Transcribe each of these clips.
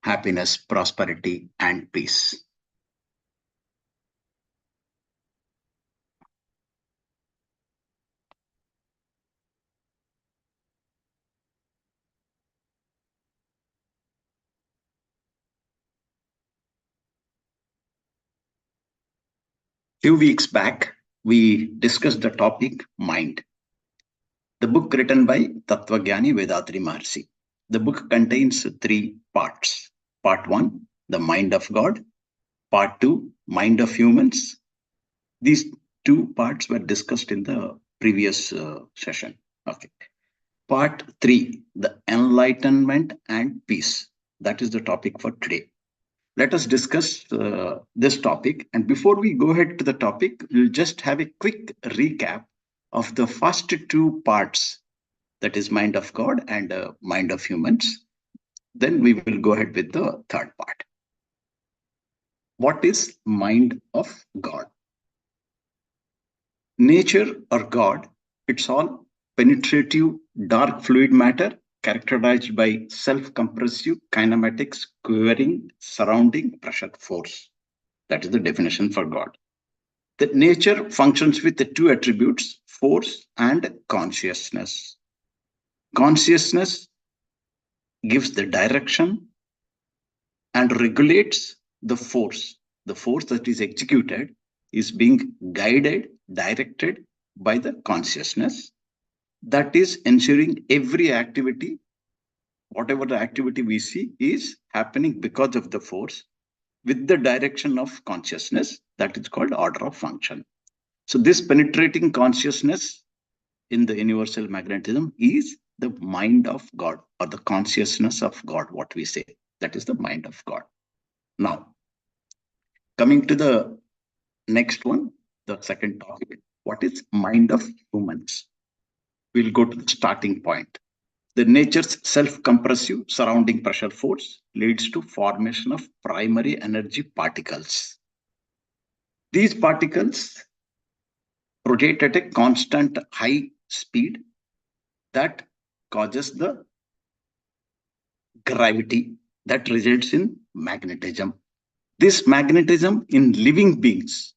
happiness, prosperity, and peace. Few weeks back, we discussed the topic mind. The book written by Tattvajnani Vedatri Maharshi. The book contains 3 parts. Part 1, the mind of God. Part 2, mind of humans. These 2 parts were discussed in the previous session. Okay. Part 3, the enlightenment and peace. That is the topic for today. Let us discuss this topic. And before we go ahead to the topic, we'll just have a quick recap of the first 2 parts, that is mind of God and mind of humans. Then we will go ahead with the third part. What is mind of God? Nature or God, it's all penetrative dark fluid matter characterized by self-compressive kinematics quivering surrounding pressure force. That is the definition for God. The nature functions with the 2 attributes, force and consciousness. Consciousness gives the direction and regulates the force. The force that is executed is being guided, directed by the consciousness. That is ensuring every activity, whatever the activity we see, is happening because of the force with the direction of consciousness. That is called order of function. So this penetrating consciousness in the universal magnetism is the mind of God, or the consciousness of God, what we say. That is the mind of God. Now, coming to the next one, the second topic, what is mind of humans? We'll go to the starting point. The nature's self-compressive surrounding pressure force leads to formation of primary energy particles. These particles rotate at a constant high speed that causes the gravity that results in magnetism. This magnetism in living beings,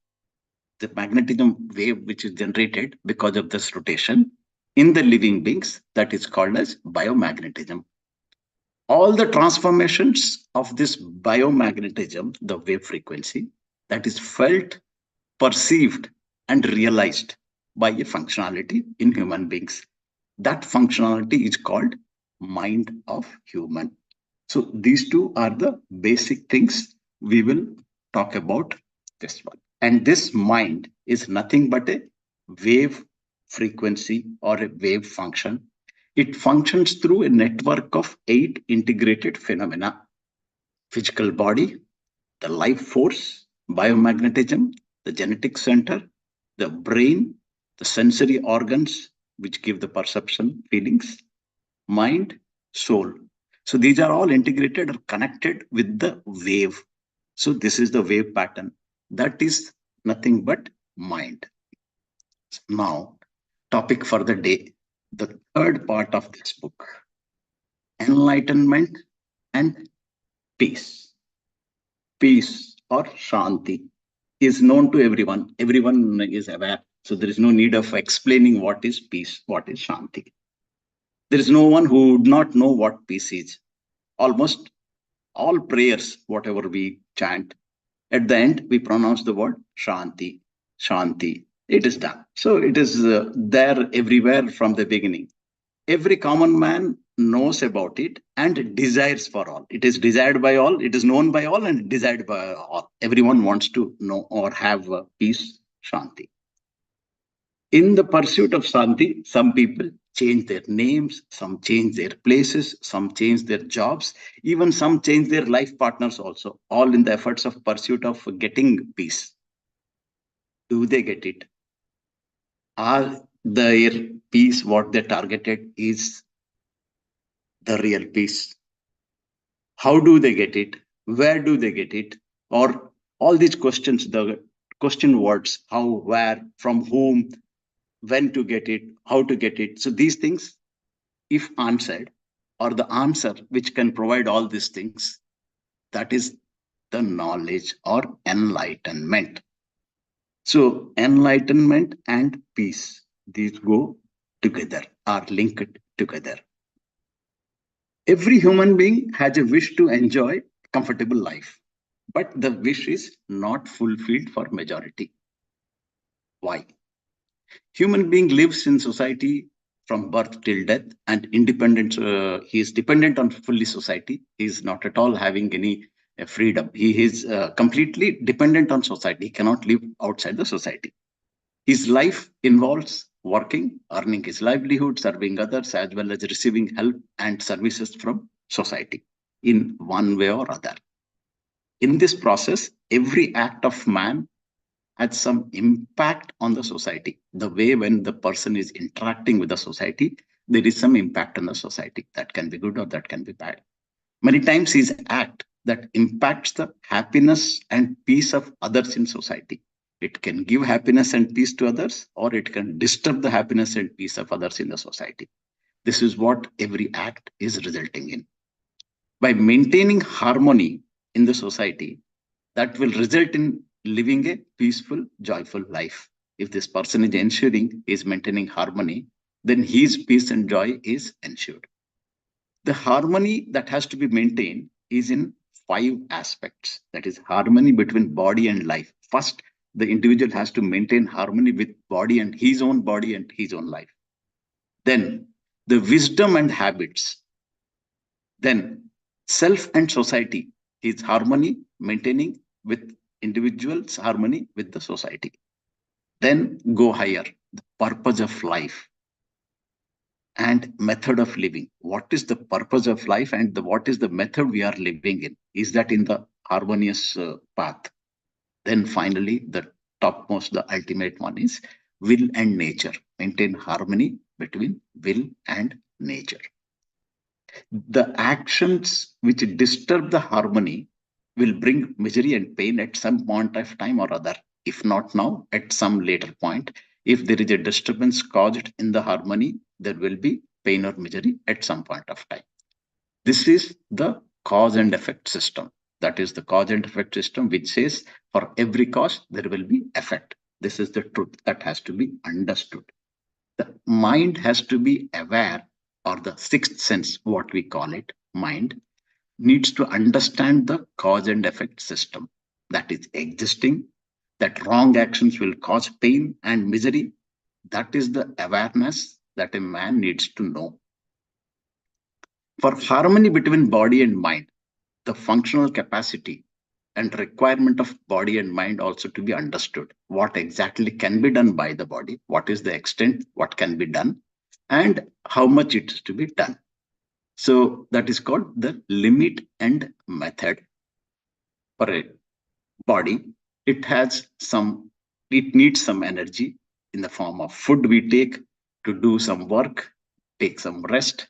the magnetism wave which is generated because of this rotation in the living beings, that is called as biomagnetism. All the transformations of this biomagnetism, the wave frequency, that is felt, perceived, and realized by a functionality in human beings. That functionality is called mind of human. So these 2 are the basic things we will talk about this one. And this mind is nothing but a wave frequency or a wave function. It functions through a network of 8 integrated phenomena: physical body, the life force, biomagnetism, the genetic center, the brain, the sensory organs, which give the perception, feelings, mind, soul. So these are all integrated or connected with the wave. So this is the wave pattern. That is nothing but mind. Now, topic for the day, the third part of this book, enlightenment and peace. Peace or Shanti is known to everyone. Everyone is aware. So there is no need of explaining what is peace, what is Shanti. There is no one who would not know what peace is. Almost all prayers, whatever we chant, at the end we pronounce the word Shanti, Shanti. It is done. So it is there everywhere from the beginning. Every common man knows about it and desires for all. It is desired by all, it is known by all, and desired by all. Everyone wants to know or have peace, Shanti. In the pursuit of Shanti, some people change their names, some change their places, some change their jobs, even some change their life partners also, all in the efforts of pursuit of getting peace. Do they get it? Are their peace what they targeted is the real peace? How do they get it? Where do they get it? Or all these questions, the question words, how, where, from whom, when to get it, how to get it. So these things, if answered, or the answer which can provide all these things, That is the knowledge or enlightenment. So enlightenment and peace, these go together, are linked together. Every human being has a wish to enjoy comfortable life, but the wish is not fulfilled for majority. Why? Human being lives in society from birth till death and independent. He is dependent on fully society. He is not at all having any freedom. He is completely dependent on society. He cannot live outside the society. His life involves working, earning his livelihood, serving others, as well as receiving help and services from society in one way or other. In this process, every act of man has some impact on the society. The way when the person is interacting with the society, there is some impact on the society. That can be good or that can be bad. Many times his act that impacts the happiness and peace of others in society. It can give happiness and peace to others, or it can disturb the happiness and peace of others in the society. This is what every act is resulting in. By maintaining harmony in the society, that will result in living a peaceful, joyful life. If this person is ensuring is maintaining harmony, then his peace and joy is ensured. The harmony that has to be maintained is in five aspects. That is harmony between body and life. First, the individual has to maintain harmony with body and his own life. Then the wisdom and habits. Then self and society, his harmony maintaining with individuals, harmony with the society. Then go higher, the purpose of life and method of living. What is the purpose of life and what is the method we are living in? Is that in the harmonious path? Then finally, the topmost, the ultimate one is will and nature. Maintain harmony between will and nature. The actions which disturb the harmony will bring misery and pain at some point of time or other. If not now, at some later point. If there is a disturbance caused in the harmony, there will be pain or misery at some point of time. This is the cause and effect system. That is the cause and effect system, which says for every cause, there will be effect. This is the truth that has to be understood. The mind has to be aware, or the sixth sense, what we call it, mind, needs to understand the cause and effect system that is existing, that wrong actions will cause pain and misery. That is the awareness that a man needs to know. For harmony between body and mind, the functional capacity and requirement of body and mind also to be understood. What exactly can be done by the body, what is the extent, what can be done, and how much it is to be done. So that is called the limit and method. For a body, it has some, it needs some energy in the form of food we take to do some work, take some rest.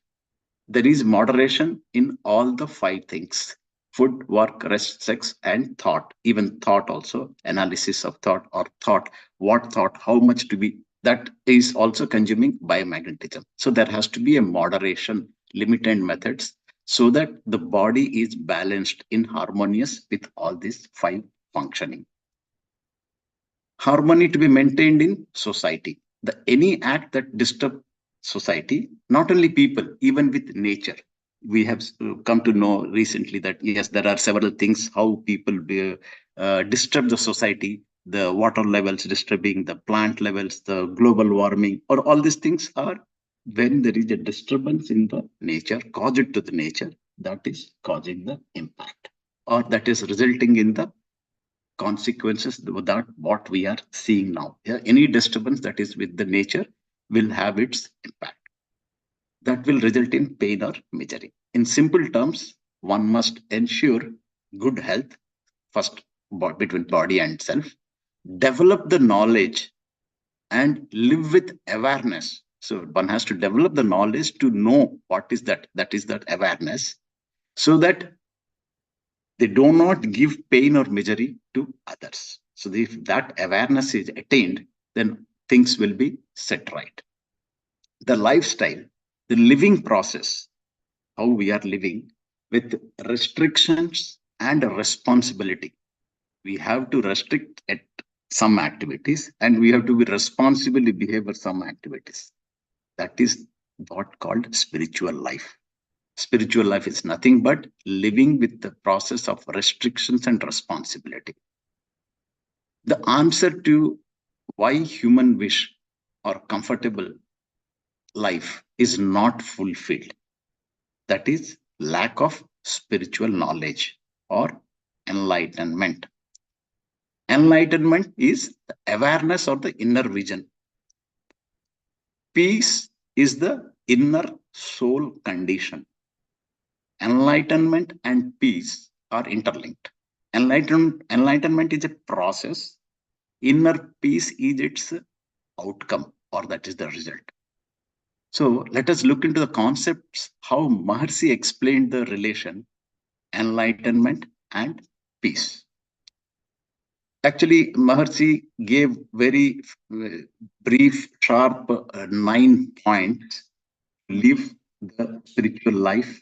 There is moderation in all the five things: food, work, rest, sex, and thought. Even thought also, analysis of thought or thought, what thought, how much to be, that is also consuming biomagnetism. So there has to be a moderation, limit and methods, so that the body is balanced in harmonious with all these five functioning. Harmony to be maintained in society. Any act that disturbs society, not only people, even with nature. We have come to know recently that yes, there are several things how people disturb the society, the water levels disturbing, the plant levels, the global warming, or all these things are when there is a disturbance in the nature, caused to the nature, that is causing the impact, or that is resulting in the consequences without what we are seeing now. Yeah, any disturbance that is with the nature will have its impact. That will result in pain or misery. In simple terms, one must ensure good health first between body and self, develop the knowledge and live with awareness. So one has to develop the knowledge to know what is that. That is that awareness, so that they do not give pain or misery to others. So if that awareness is attained, then things will be set right. The lifestyle, the living process, how we are living with restrictions and responsibility. We have to restrict at some activities and we have to be responsibly behave for some activities. That is what called spiritual life. Spiritual life is nothing but living with the process of restrictions and responsibility. The answer to why human wish or comfortable life is not fulfilled, that is lack of spiritual knowledge or enlightenment. Enlightenment is the awareness or the inner vision. Peace is the inner soul condition. Enlightenment and peace are interlinked. Enlightenment is a process. Inner peace is its outcome, or that is the result. So let us look into the concepts, how Maharishi explained the relation enlightenment and peace. Actually, Maharishi gave very brief, sharp 9 points to live the spiritual life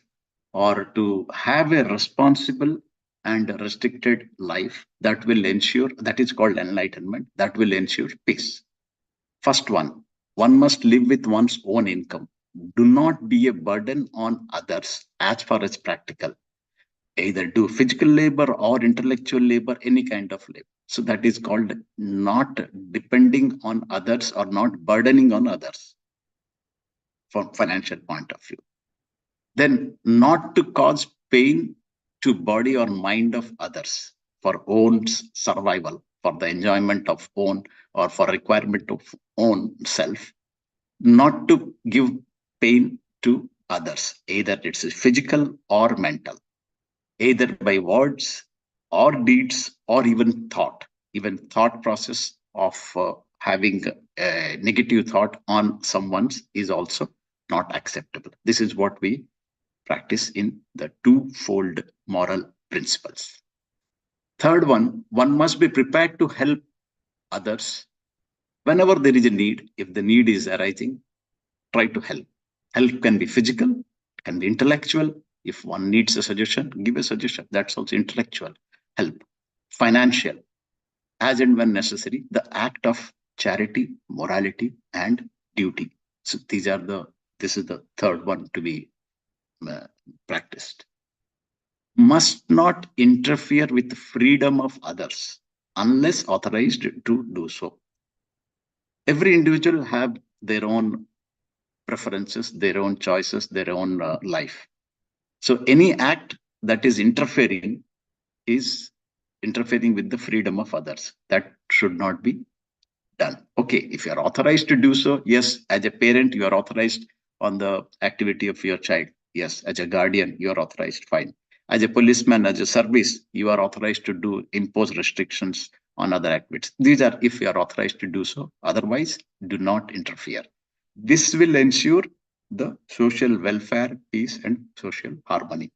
or to have a responsible and restricted life that will ensure, that is called enlightenment, that will ensure peace. First one must live with one's own income. Do not be a burden on others as far as practical. Either do physical labor or intellectual labor, any kind of labor. So that is called not depending on others or not burdening on others from financial point of view. Then not to cause pain to body or mind of others for own survival, for the enjoyment of own or for requirement of own self. Not to give pain to others, either it's physical or mental, either by words or deeds or even thought process of having a negative thought on someone's is also not acceptable. This is what we practice in the twofold moral principles. Third one must be prepared to help others whenever there is a need. If the need is arising, try to help. Help can be physical, it can be intellectual. If one needs a suggestion, give a suggestion. That's also intellectual help. Financial, as and when necessary, the act of charity, morality, and duty. So this is the third one to be practiced. Must not interfere with the freedom of others unless authorized to do so. Every individual have their own preferences, their own choices, their own life. So any act that is interfering with the freedom of others. That should not be done. Okay, if you are authorized to do so, yes, as a parent, you are authorized on the activity of your child. Yes, as a guardian, you are authorized, fine. As a policeman, as a service, you are authorized to impose restrictions on other activities. These are if you are authorized to do so. Otherwise, do not interfere. This will ensure the social welfare, peace, and social harmony.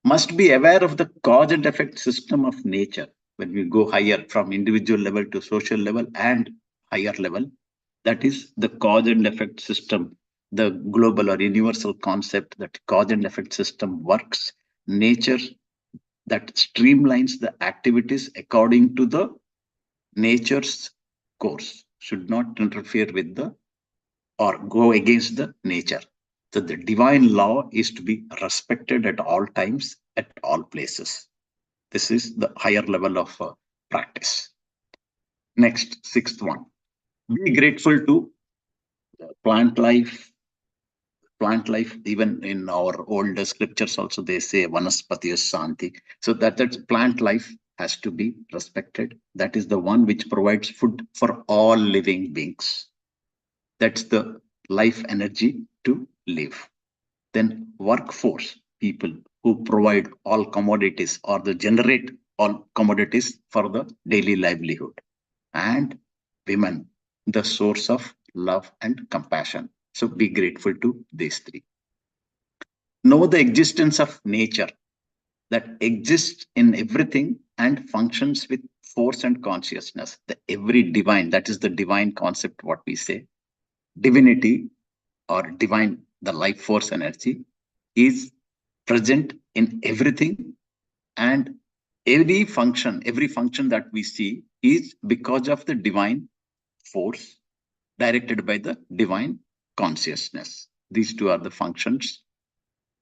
Must be aware of the cause and effect system of nature. When we go higher from individual level to social level and higher level, that is the cause and effect system, the global or universal concept that cause and effect system works. Nature that streamlines the activities according to the nature's course should not interfere with the or go against the nature. So the divine law is to be respected at all times, at all places. This is the higher level of practice. Next, sixth one. Be grateful to plant life. Plant life, even in our old scriptures, also they say vanaspati santi. So that plant life has to be respected. That is the one which provides food for all living beings. That's the life energy to live. Then workforce, people who provide all commodities or the generate all commodities for the daily livelihood. And women, the source of love and compassion. So be grateful to these three. Know the existence of nature that exists in everything and functions with force and consciousness. The every divine, that is the divine concept, what we say. Divinity or divine, the life force energy is present in everything And every function that we see is because of the divine force directed by the divine consciousness. These two are the functions,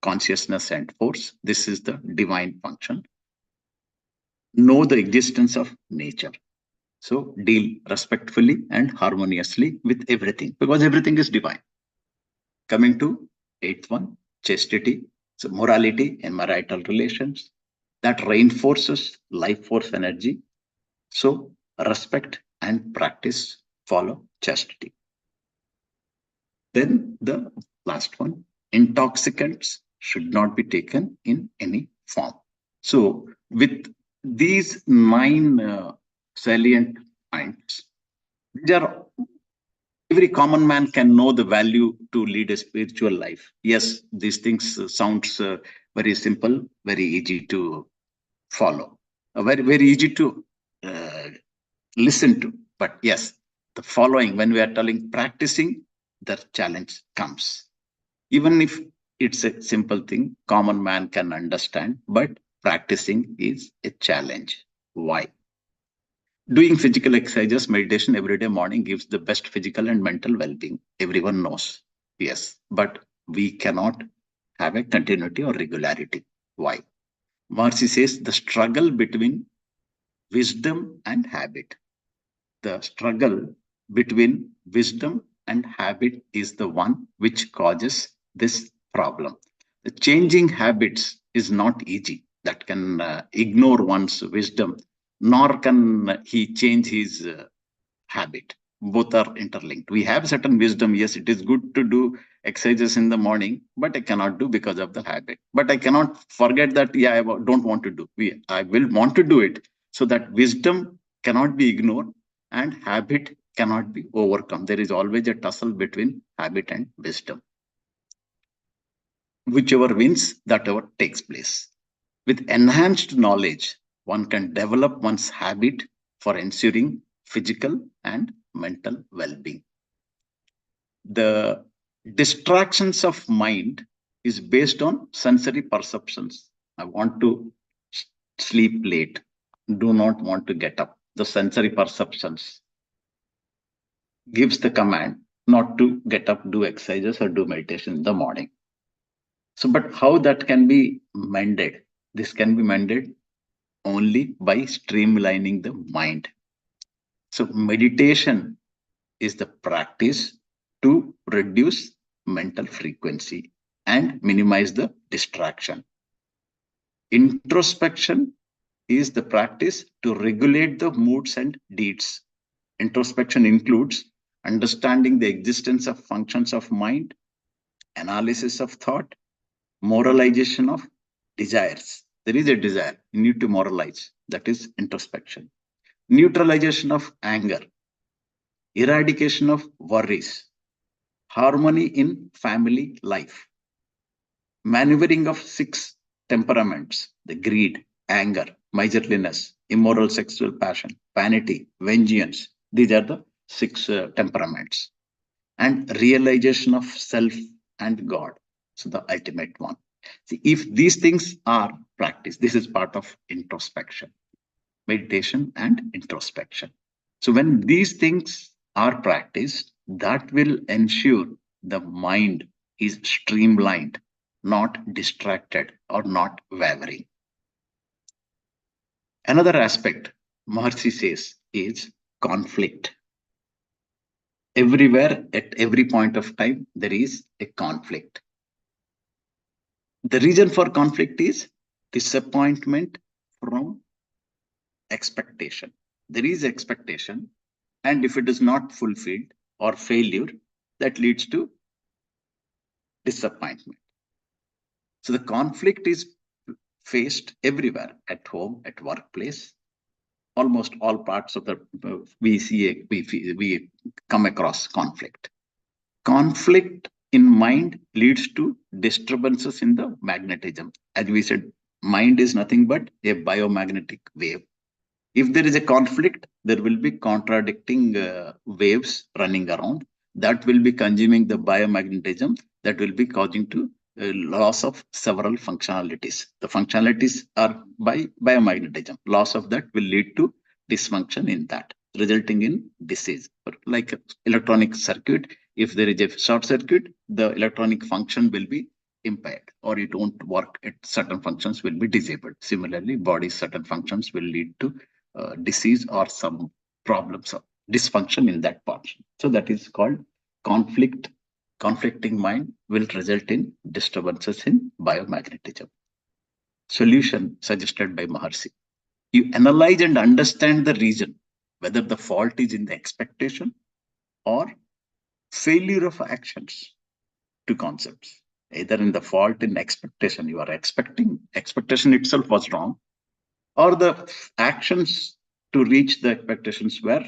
consciousness and force. This is the divine function. Know the existence of nature. So deal respectfully and harmoniously with everything, because everything is divine. Coming to eighth one, chastity. So morality in marital relations that reinforces life force energy. So respect and practice follow chastity. Then the last one, intoxicants should not be taken in any form. So with these nine salient points, these are, every common man can know the value to lead a spiritual life. Yes, these things sounds very simple, very easy to follow, very easy to uh, listen to. But yes, the following, when we are telling practicing, the challenge comes. Even if it's a simple thing, common man can understand, but practicing is a challenge. Why? Doing physical exercises, meditation every day morning gives the best physical and mental well-being. Everyone knows. Yes, but we cannot have a continuity or regularity. Why? Marcy says the struggle between wisdom and habit. The struggle between wisdom and habit is the one which causes this problem. The changing habits is not easy. That can ignore one's wisdom, nor can he change his habit. Both are interlinked. We have certain wisdom. Yes, it is good to do exercises in the morning, but I cannot do because of the habit. But I cannot forget that, yeah, I don't want to do. I will want to do it. So that wisdom cannot be ignored and habit cannot be overcome. There is always a tussle between habit and wisdom. Whichever wins, that ever takes place. With enhanced knowledge, one can develop one's habit for ensuring physical and mental well-being. The distractions of mind is based on sensory perceptions. I want to sleep late, do not want to get up. The sensory perceptions gives the command not to get up, do exercises or do meditation in the morning. So, but how that can be mended? This can be mended only by streamlining the mind. So meditation is the practice to reduce mental frequency and minimize the distraction. Introspection is the practice to regulate the moods and deeds. Introspection includes understanding the existence of functions of mind, analysis of thought, moralization of desires. There is a desire, you need to moralize. That is introspection. Neutralization of anger, eradication of worries, harmony in family life, maneuvering of six temperaments, the greed, anger, miserliness, immoral sexual passion, vanity, vengeance. These are the six temperaments. And realization of self and God. So the ultimate one. See, if these things are practiced, this is part of introspection, meditation and introspection. So when these things are practiced, that will ensure the mind is streamlined, not distracted or not wavering. Another aspect Maharshi says is conflict. Everywhere, at every point of time, there is a conflict. The reason for conflict is disappointment from expectation. There is expectation, and if it is not fulfilled or failure, that leads to disappointment. So the conflict is faced everywhere, at home, at workplace, almost all parts of the we come across conflict. Conflict in mind leads to disturbances in the magnetism. As we said, mind is nothing but a biomagnetic wave. If there is a conflict, there will be contradicting waves running around that will be consuming the biomagnetism, that will be causing to loss of several functionalities. The functionalities are by biomagnetism. Loss of that will lead to dysfunction in that, resulting in disease. Like electronic circuit, if there is a short circuit, the electronic function will be impaired or it won't work. Certain functions will be disabled. Similarly, body's certain functions will lead to disease or some problems of dysfunction in that part. So that is called conflict. Conflicting mind will result in disturbances in biomagnetism. Solution suggested by Maharshi. You analyze and understand the reason, whether the fault is in the expectation or failure of actions to concepts. Either in the fault in expectation, you are expecting, expectation itself was wrong, or the actions to reach the expectations were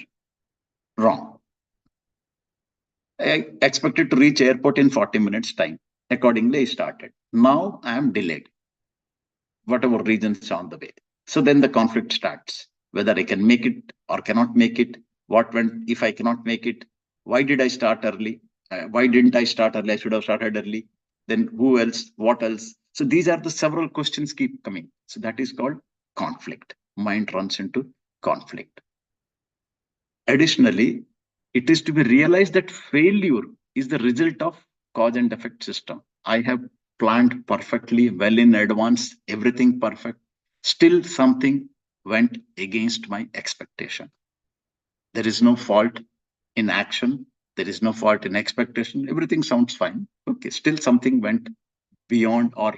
wrong. I expected to reach airport in 40 minutes time. Accordingly, I started. Now I am delayed. Whatever reasons on the way. So then the conflict starts. Whether I can make it or cannot make it. What went if I cannot make it? Why did I start early? Why didn't I start early? I should have started early. Then who else? What else? So these are the several questions keep coming. So that is called conflict. Mind runs into conflict. Additionally, it is to be realized that failure is the result of cause and effect system. I have planned perfectly well in advance, everything perfect. Still, something went against my expectation. There is no fault in action. There is no fault in expectation. Everything sounds fine. Okay, still something went beyond or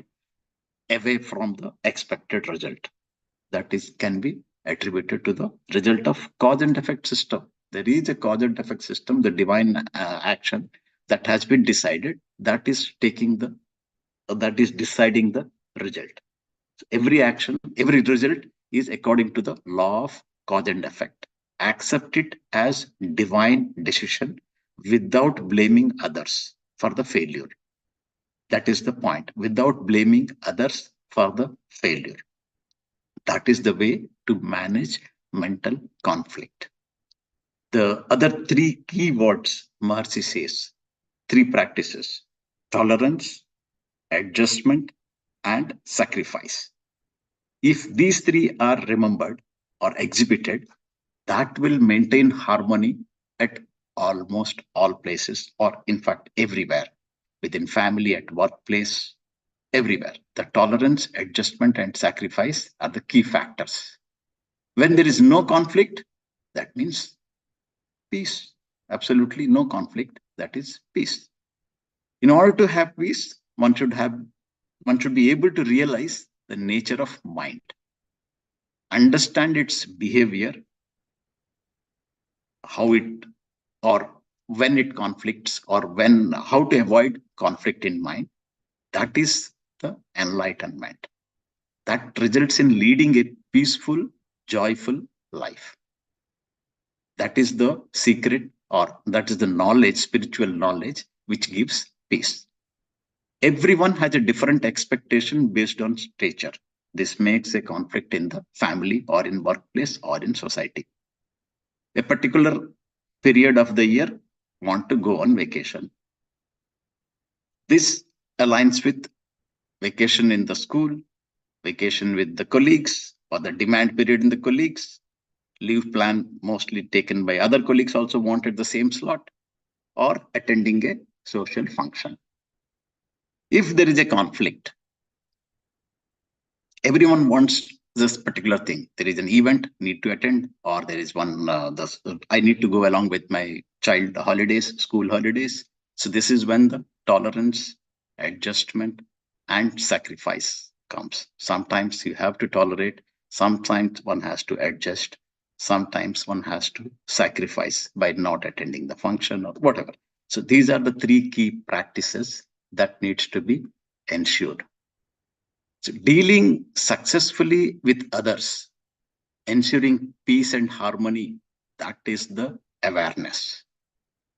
away from the expected result. That is can be attributed to the result of cause and effect system. There is a cause and effect system, the divine action that has been decided, that is deciding the result. So every action, every result is according to the law of cause and effect. Accept it as divine decision without blaming others for the failure. That is the point. Without blaming others for the failure. That is the way to manage mental conflict. The other three key words Maharishi says, three practices: tolerance, adjustment, and sacrifice. If these three are remembered or exhibited, that will maintain harmony at almost all places, or in fact, everywhere, within family, at workplace, everywhere. The tolerance, adjustment, and sacrifice are the key factors. When there is no conflict, that means peace. Absolutely no conflict, that is peace. In order to have peace, one should be able to realize the nature of mind, understand its behavior, how it or when it conflicts, or how to avoid conflict in mind. That is the enlightenment. That results in leading a peaceful, joyful life. That is the secret, or that is the knowledge, spiritual knowledge, which gives peace. Everyone has a different expectation based on stature. This makes a conflict in the family or in workplace or in society. A particular period of the year want to go on vacation. This aligns with vacation in the school, vacation with the colleagues, or the demand period in the colleagues. Leave plan mostly taken by other colleagues also wanted the same slot, or attending a social function. If there is a conflict, everyone wants this particular thing. There is an event need to attend, or there is one I need to go along with my child holidays, school holidays. So this is when the tolerance, adjustment, and sacrifice comes. Sometimes you have to tolerate, sometimes one has to adjust, sometimes one has to sacrifice by not attending the function or whatever. So these are the three key practices that needs to be ensured. So dealing successfully with others, ensuring peace and harmony, that is the awareness.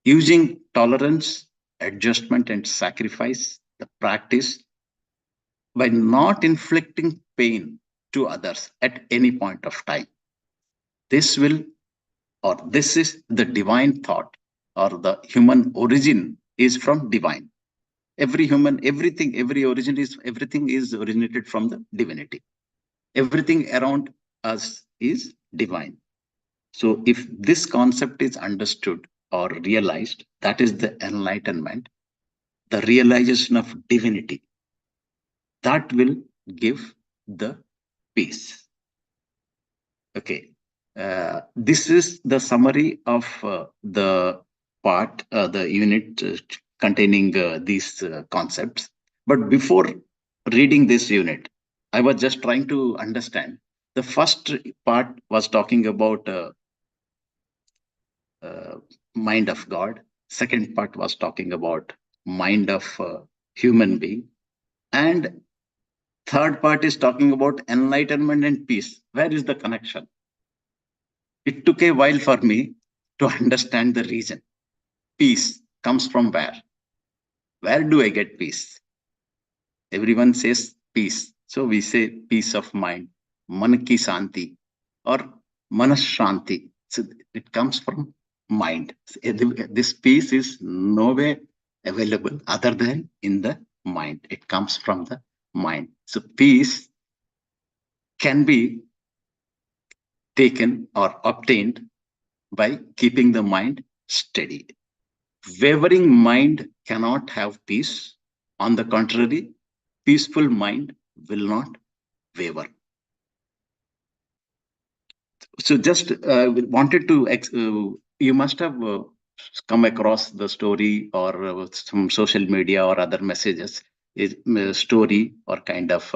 Using tolerance, adjustment, and sacrifice, the practice, by not inflicting pain to others at any point of time. This is the divine thought, or the human origin is from divine. Every human, everything, everything is originated from the divinity. Everything around us is divine. So if this concept is understood or realized, that is the enlightenment, the realization of divinity, that will give the peace. Okay. This is the summary of the part, the unit containing these concepts. But before reading this unit, I was just trying to understand. The first part was talking about mind of God. Second part was talking about mind of human being. And third part is talking about enlightenment and peace. Where is the connection? It took a while for me to understand the reason. Peace comes from where? Where do I get peace? Everyone says peace. So we say peace of mind, man ki shanti, or manas shanti. So it comes from mind. This peace is nowhere available other than in the mind. It comes from the mind. So peace can be taken or obtained by keeping the mind steady. Wavering mind cannot have peace. On the contrary, peaceful mind will not waver. So just wanted to, you must have come across the story or some social media or other messages, is story or kind of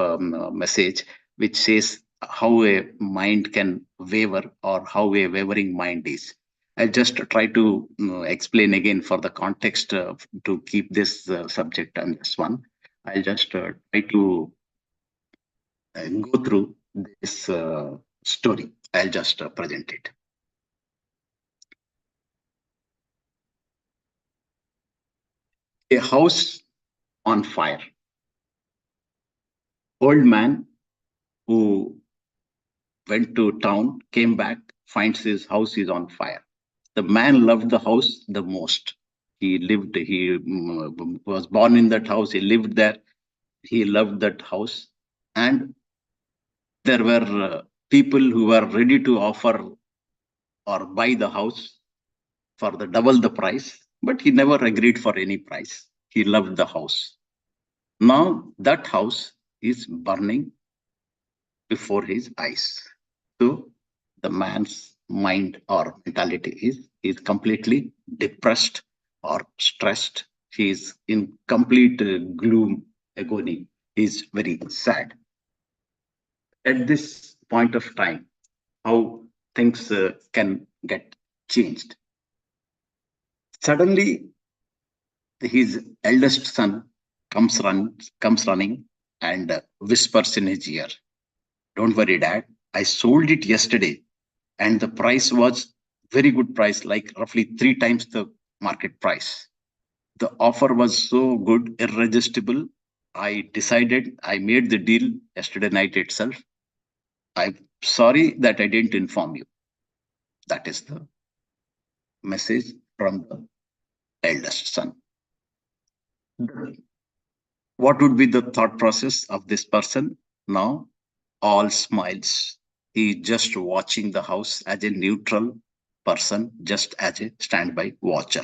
message which says how a mind can waver or how a wavering mind is. I'll just try to explain again for the context to keep this subject on this one. I'll just try to go through this story. I'll just present it. A house on fire. Old man who went to town came back, finds his house is on fire. The man loved the house the most. He was born in that house, he lived there, he loved that house. And there were people who were ready to offer or buy the house for the double the price, but he never agreed for any price. He loved the house. Now that house is burning before his eyes. So the man's mind or mentality is completely depressed or stressed. He is in complete gloom, agony. He is very sad. At this point of time, how things can get changed. Suddenly, his eldest son comes running and whispers in his ear, "Don't worry, Dad. I sold it yesterday, and the price was very good price, like roughly 3 times the market price. The offer was so good, irresistible. I made the deal yesterday night itself. I'm sorry that I didn't inform you." That is the message from the eldest son. What would be the thought process of this person now? All smiles. He just watching the house as a neutral person, just as a standby watcher.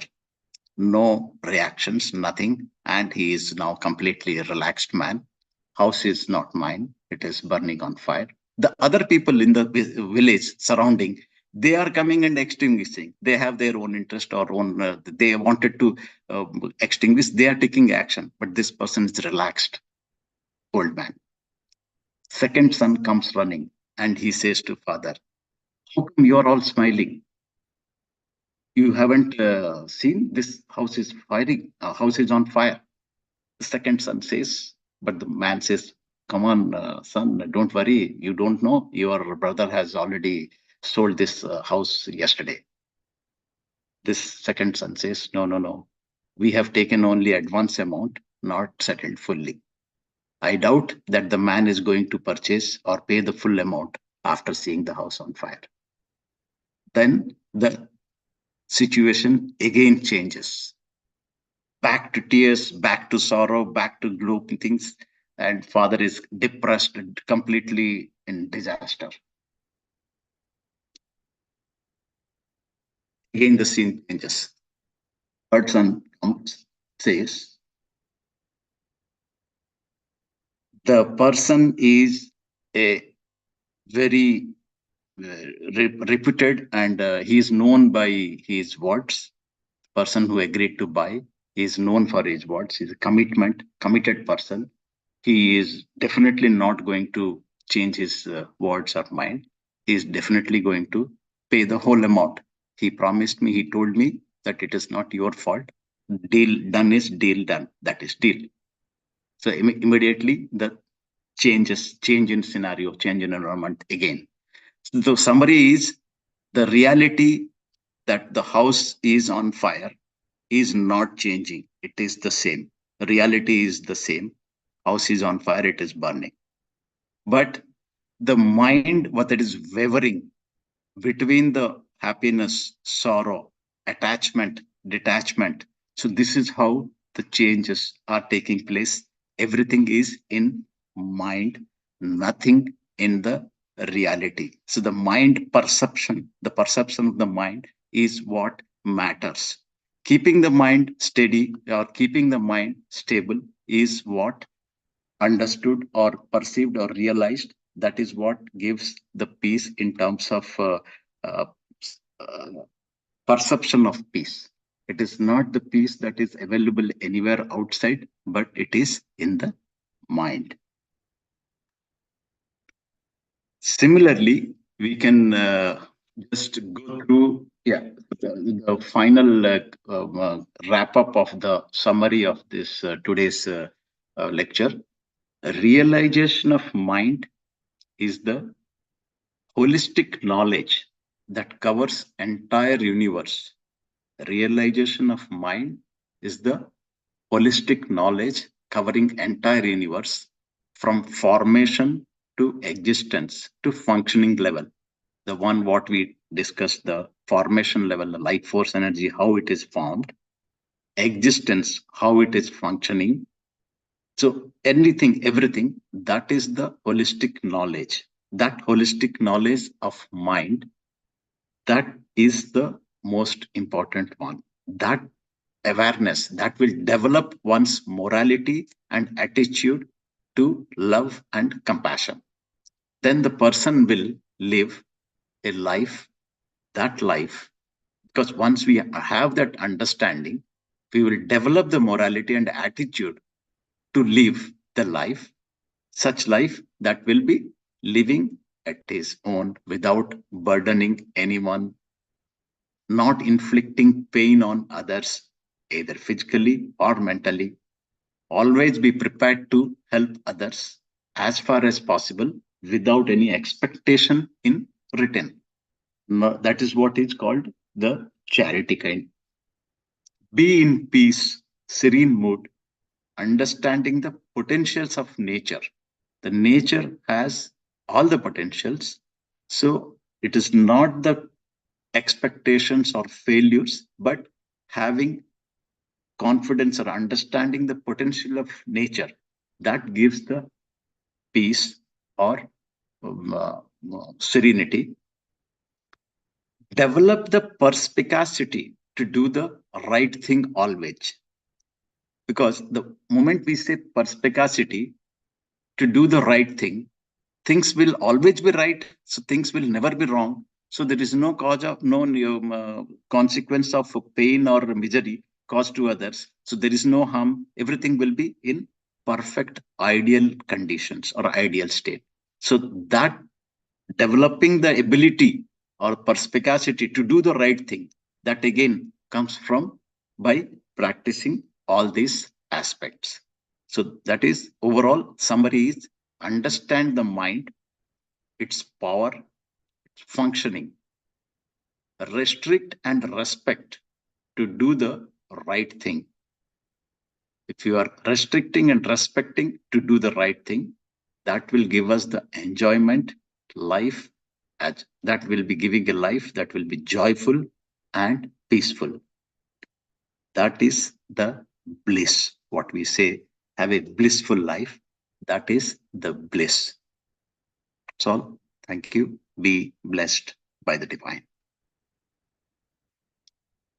No reactions, nothing. And he is now completely relaxed man. House is not mine. It is burning on fire. The other people in the village surrounding, they are coming and extinguishing. They have their own interest or own, they wanted to extinguish. They are taking action. But this person is relaxed, old man. Second son comes running and he says to father, "How come you are all smiling? You haven't seen this house is firing, house is on fire." The second son says, but the man says, "Come on, son, don't worry. You don't know. Your brother has already sold this house yesterday." This second son says, "No, no, no. We have taken only advance amount, not settled fully. I doubt that the man is going to purchase or pay the full amount after seeing the house on fire." Then the situation again changes. back to tears, back to sorrow, back to gloomy things, and father is depressed, completely in disaster. Again, the scene changes. Third son comes, says, the person is a very reputed and he is known by his words. Person who agreed to buy, he is known for his words. He's a committed person. He is definitely not going to change his words or mind. He is definitely going to pay the whole amount. He promised me, he told me that it is not your fault. Deal done is deal done. That is deal. So immediately the change in scenario, change in environment again. So the summary is the reality that the house is on fire is not changing. It is the same. Reality is the same. House is on fire, it is burning. But the mind, what it is wavering between the happiness, sorrow, attachment, detachment. So this is how the changes are taking place. Everything is in mind, nothing in the reality. So the perception of the mind is what matters. Keeping the mind steady or keeping the mind stable is what understood or perceived or realized. That is what gives the peace in terms of uh, uh, perception of peace. It is not the peace that is available anywhere outside, but it is in the mind. Similarly, we can just go through the final wrap up of the summary of this today's lecture. Realization of mind is the holistic knowledge that covers entire universe. Realization of mind is the holistic knowledge covering entire universe from formation to existence to functioning level. The one what we discussed, the formation level, the life force energy, how it is formed, existence, how it is functioning. So anything, everything, that is the holistic knowledge. That holistic knowledge of mind, that is the most important one. That awareness that will develop one's morality and attitude to love and compassion. Then the person will live a life, that life, because once we have that understanding, we will develop the morality and attitude to live the life, such life that will be living at his own without burdening anyone, not inflicting pain on others, either physically or mentally. Always be prepared to help others as far as possible without any expectation in return. That is what is called the charity kind. Be in peace, serene mood, understanding the potentials of nature. The nature has all the potentials. So it is not the expectations or failures, but having confidence or understanding the potential of nature that gives the peace or serenity. Develop the perspicacity to do the right thing always. Because the moment we say perspicacity to do the right thing, things will always be right. So things will never be wrong. So there is no cause of no consequence of pain or misery caused to others. So there is no harm. Everything will be in perfect ideal conditions or ideal state. So that developing the ability or perspicacity to do the right thing, that again comes from by practicing all these aspects. So that is overall summary is understand the mind, its power, its functioning, restrict and respect to do the right thing. If you are restricting and respecting to do the right thing, that will give us the enjoyment, life, that will be giving a life that will be joyful and peaceful. That is the bliss. What we say, have a blissful life. That is the bliss. That's all. Thank you. Be blessed by the divine.